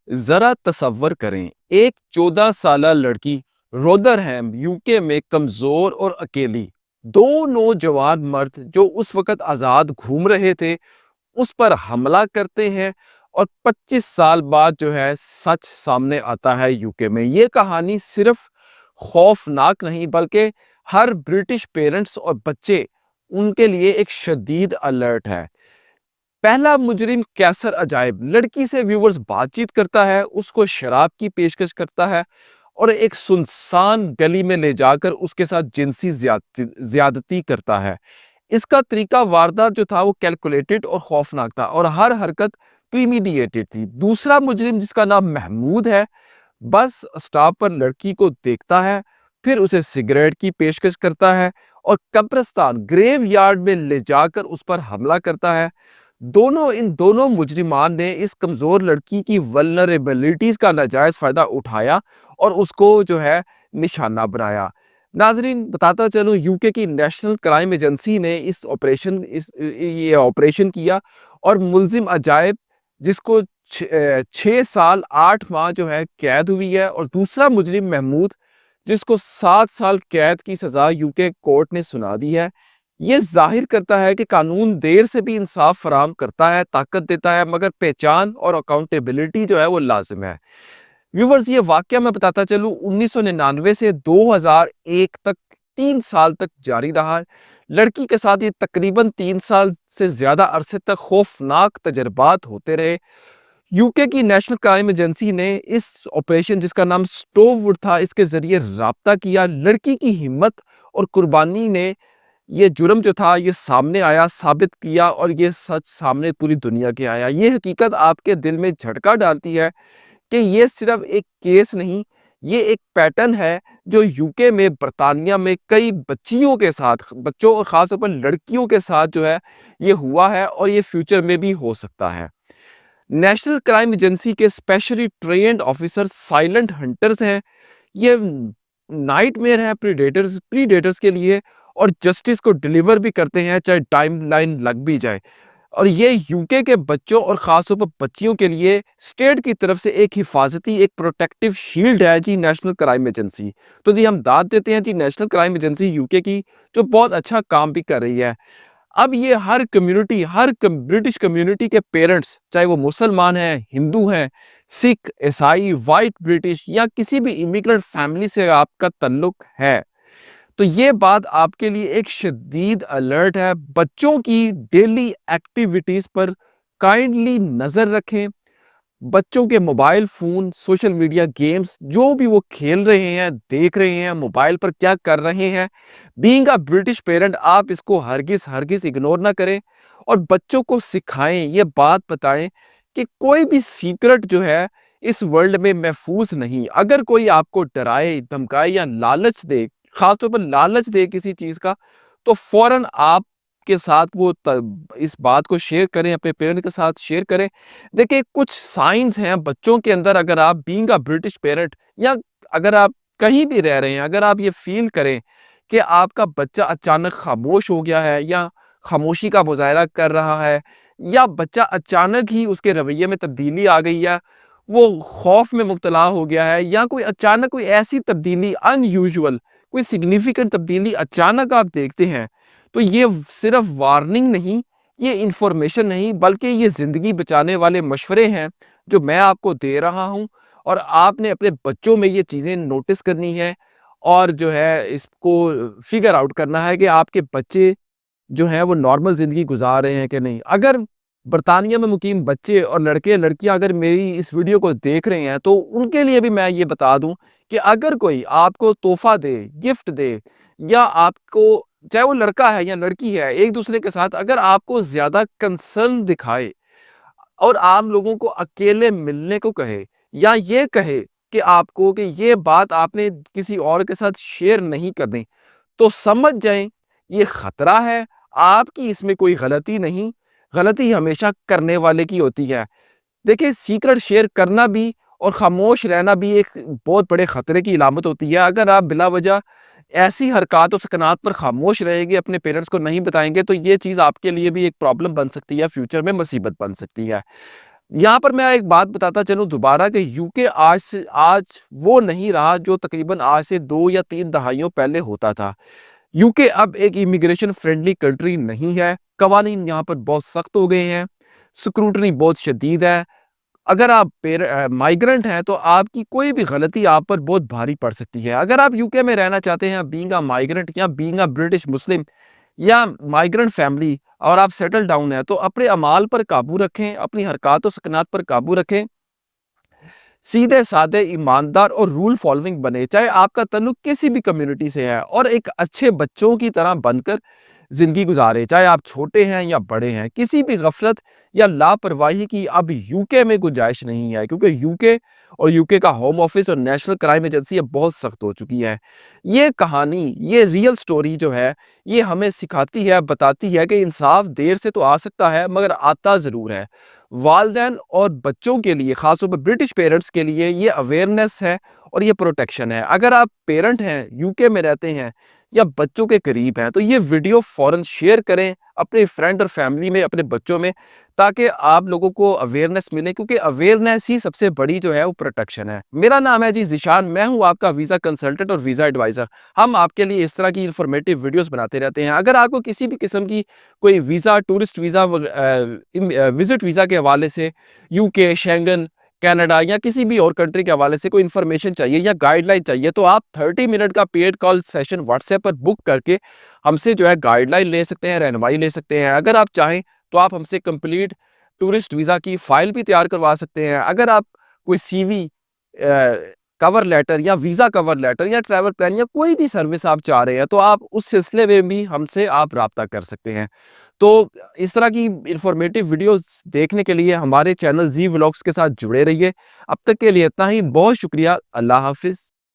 ذرا تصور کریں، ایک 14 سالہ لڑکی رودرہم یوکے میں کمزور اور اکیلی، دو نوجوان مرد جو اس وقت آزاد گھوم رہے تھے اس پر حملہ کرتے ہیں، اور 25 سال بعد جو ہے سچ سامنے آتا ہے یوکے میں۔ یہ کہانی صرف خوفناک نہیں بلکہ ہر برٹش پیرنٹس اور بچے ان کے لیے ایک شدید الرٹ ہے۔ پہلا مجرم کیسر عجائب لڑکی سے ویورز بات چیت کرتا ہے، اس کو شراب کی پیشکش کرتا ہے اور ایک سنسان گلی میں لے جا کر اس کے ساتھ جنسی زیادتی کرتا ہے۔ اس کا طریقہ واردات جو تھا وہ کیلکولیٹڈ اور خوفناک تھا، اور ہر حرکت پریمیڈیٹڈ تھی۔ دوسرا مجرم جس کا نام محمود ہے، بس اسٹاپ پر لڑکی کو دیکھتا ہے، پھر اسے سگریٹ کی پیشکش کرتا ہے اور قبرستان گریو یارڈ میں لے جا کر اس پر حملہ کرتا ہے۔ ان دونوں مجرمان نے اس کمزور لڑکی کی ولنریبلٹیز کا ناجائز فائدہ اٹھایا اور اس کو جو ہے نشانہ بنایا۔ ناظرین بتاتا چلوں، یوکے کی نیشنل کرائم ایجنسی نے یہ آپریشن کیا، اور ملزم عجائب جس کو 6 سال 8 ماہ جو ہے قید ہوئی ہے، اور دوسرا مجرم محمود جس کو 7 سال قید کی سزا یوکے کورٹ نے سنا دی ہے، یہ ظاہر کرتا ہے کہ قانون دیر سے بھی انصاف فراہم کرتا ہے، طاقت دیتا ہے، مگر پہچان اور اکاؤنٹیبلٹی جو ہے وہ لازم ہے۔ ویورز، یہ واقعہ میں بتاتا چلوں 1999 سے 2001 تک 3 سال تک جاری رہا۔ لڑکی کے ساتھ یہ تقریباً 3 سال سے زیادہ عرصے تک خوفناک تجربات ہوتے رہے۔ یوکے کی نیشنل کرائم ایجنسی نے اس آپریشن جس کا نام سٹوو وڈ تھا، اس کے ذریعے رابطہ کیا۔ لڑکی کی ہمت اور قربانی نے یہ جرم جو تھا یہ سامنے آیا، ثابت کیا، اور یہ سچ سامنے پوری دنیا کے آیا۔ یہ حقیقت آپ کے دل میں جھٹکا ڈالتی ہے کہ یہ صرف ایک کیس نہیں، یہ ایک پیٹرن ہے جو یوکے میں، برطانیہ میں کئی بچوں اور خاص طور پر لڑکیوں کے ساتھ جو ہے یہ ہوا ہے، اور یہ فیوچر میں بھی ہو سکتا ہے۔ نیشنل کرائم ایجنسی کے specially trained officer silent hunters ہیں، یہ نائٹ میئر ہیں پریڈیٹرز کے لیے، اور جسٹس کو ڈیلیور بھی کرتے ہیں چاہے ٹائم لائن لگ بھی جائے۔ اور یہ یوکے کے بچوں اور خاص طور پر بچیوں کے لیے اسٹیٹ کی طرف سے ایک حفاظتی، ایک پروٹیکٹیو شیلڈ ہے جی نیشنل کرائم ایجنسی۔ تو جی ہم داد دیتے ہیں جی نیشنل کرائم ایجنسی یوکے کی، جو بہت اچھا کام بھی کر رہی ہے۔ اب یہ ہر کمیونٹی، برٹش کمیونٹی کے پیرنٹس، چاہے وہ مسلمان ہیں، ہندو ہیں، سکھ، عیسائی، وائٹ برٹش یا کسی بھی امیگرنٹ فیملی سے آپ کا تعلق ہے، تو یہ بات آپ کے لیے ایک شدید الرٹ ہے۔ بچوں کی ڈیلی ایکٹیویٹیز پر کائنڈلی نظر رکھیں۔ بچوں کے mobile phone, social media games جو بھی وہ کھیل رہے ہیں، دیکھ رہے ہیں، موبائل پر کیا کر رہے ہیں، بینگ اے برٹش پیرنٹ آپ اس کو ہرگز اگنور نہ کریں، اور بچوں کو سکھائیں، یہ بات بتائیں کہ کوئی بھی سیکرٹ جو ہے اس ورلڈ میں محفوظ نہیں۔ اگر کوئی آپ کو ڈرائے، دھمکائے یا لالچ دے، خاص طور پر لالچ دے کسی چیز کا، تو فوراً آپ کے ساتھ اس بات کو شیئر کریں، اپنے پیرنٹ کے ساتھ شیئر کریں۔ دیکھیں، کچھ سائنز ہیں بچوں کے اندر، اگر آپ بینگ اے برٹش پیرنٹ، یا اگر آپ کہیں بھی رہ رہے ہیں، اگر آپ یہ فیل کریں کہ آپ کا بچہ اچانک خاموش ہو گیا ہے، یا خاموشی کا مظاہرہ کر رہا ہے، یا بچہ اچانک ہی اس کے رویے میں تبدیلی آ گئی ہے، وہ خوف میں مبتلا ہو گیا ہے، یا کوئی اچانک کوئی ایسی تبدیلی ان یوزول، کوئی سگنیفیکنٹ تبدیلی اچانک آپ دیکھتے ہیں، تو یہ صرف وارننگ نہیں، یہ انفارمیشن نہیں، بلکہ یہ زندگی بچانے والے مشورے ہیں جو میں آپ کو دے رہا ہوں، اور آپ نے اپنے بچوں میں یہ چیزیں نوٹس کرنی ہے، اور جو ہے اس کو فگر آؤٹ کرنا ہے کہ آپ کے بچے جو ہیں وہ نارمل زندگی گزار رہے ہیں کہ نہیں۔ اگر برطانیہ میں مقیم بچے اور لڑکیاں اگر میری اس ویڈیو کو دیکھ رہے ہیں، تو ان کے لیے بھی میں یہ بتا دوں کہ اگر کوئی آپ کو تحفہ دے، گفٹ دے، یا آپ کو، چاہے وہ لڑکا ہے یا لڑکی ہے، ایک دوسرے کے ساتھ اگر آپ کو زیادہ کنسرن دکھائے، اور عام لوگوں کو اکیلے ملنے کو کہے، یا یہ کہے کہ آپ کو کہ یہ بات آپ نے کسی اور کے ساتھ شیئر نہیں کرنی، تو سمجھ جائیں یہ خطرہ ہے، آپ کی اس میں کوئی غلطی نہیں، غلطی ہمیشہ کرنے والے کی ہوتی ہے۔ دیکھیں، سیکرٹ شیئر کرنا بھی اور خاموش رہنا بھی ایک بہت بڑے خطرے کی علامت ہوتی ہے۔ اگر آپ بلا وجہ ایسی حرکات و سکنات پر خاموش رہیں گے، اپنے پیرنٹس کو نہیں بتائیں گے، تو یہ چیز آپ کے لیے بھی ایک پرابلم بن سکتی ہے، فیوچر میں مصیبت بن سکتی ہے۔ یہاں پر میں ایک بات بتاتا چلوں دوبارہ کہ یوکے آج وہ نہیں رہا جو تقریباً آج سے 2 یا 3 دہائیوں پہلے ہوتا تھا۔ یوکے اب ایک امیگریشن فرینڈلی کنٹری نہیں ہے، قوانین یہاں پر بہت سخت ہو گئے ہیں، سکروٹنی بہت شدید ہے۔ اگر آپ مائیگرنٹ ہیں تو آپ کی کوئی بھی غلطی آپ پر بہت بھاری پڑ سکتی ہے۔ اگر آپ یوکے میں رہنا چاہتے ہیں بینگ اے مائیگرنٹ یا بینگ اے برٹش مسلم یا مائیگرنٹ فیملی اور آپ سیٹل ڈاؤن ہیں تو اپنے اعمال پر قابو رکھیں، اپنی حرکات و سکنات پر قابو رکھیں، سیدھے سادے ایماندار اور رول فالوئنگ بنے، چاہے آپ کا تعلق کسی بھی کمیونٹی سے ہے، اور ایک اچھے بچوں کی طرح بن کر زندگی گزارے، چاہے آپ چھوٹے ہیں یا بڑے ہیں۔ کسی بھی غفلت یا لاپرواہی کی اب یوکے میں گنجائش نہیں ہے، کیونکہ یوکے اور یوکے کا ہوم آفس اور نیشنل کرائم ایجنسی اب بہت سخت ہو چکی ہے۔ یہ کہانی، یہ ریئل سٹوری جو ہے، یہ ہمیں سکھاتی ہے، بتاتی ہے کہ انصاف دیر سے تو آ سکتا ہے مگر آتا ضرور ہے۔ والدین اور بچوں کے لیے، خاص طور پر برٹش پیرنٹس کے لیے یہ اویئرنیس ہے اور یہ پروٹیکشن ہے۔ اگر آپ پیرنٹ ہیں، یوکے میں رہتے ہیں یا بچوں کے قریب ہیں تو یہ ویڈیو فوراً شیئر کریں اپنے فرینڈ اور فیملی میں، اپنے بچوں میں، تاکہ آپ لوگوں کو اویئرنیس ملے، کیونکہ اویئرنیس ہی سب سے بڑی جو ہے وہ پروٹیکشن ہے۔ میرا نام ہے ذیشان، میں ہوں آپ کا ویزا کنسلٹنٹ اور ویزا ایڈوائزر۔ ہم آپ کے لیے اس طرح کی انفارمیٹیو ویڈیوز بناتے رہتے ہیں۔ اگر آپ کو کسی بھی قسم کی کوئی visa, tourist visa, visit visa کے حوالے سے، یوکے، شینگن، کینیڈا یا کسی بھی اور کنٹری کے حوالے سے کوئی انفارمیشن چاہیے یا گائیڈ لائن چاہیے تو آپ 30 منٹ کا پیڈ کال سیشن واٹس ایپ پر بک کر کے ہم سے جو ہے گائیڈ لائن لے سکتے ہیں، رہنمائی لے سکتے ہیں۔ اگر آپ چاہیں تو آپ ہم سے کمپلیٹ ٹورسٹ ویزا کی فائل بھی تیار کروا سکتے ہیں۔ اگر آپ کوئی سی وی، کور لیٹر یا ویزا کور لیٹر یا ٹریول پلان یا کوئی بھی سروس آپ چاہ رہے ہیں تو آپ اس سلسلے میں بھی ہم سے آپ رابطہ کر سکتے ہیں۔ تو اس طرح کی انفارمیٹیو ویڈیوز دیکھنے کے لیے ہمارے چینل زی ولاگز کے ساتھ جڑے رہیے۔ اب تک کے لیے اتنا ہی، بہت شکریہ، اللہ حافظ۔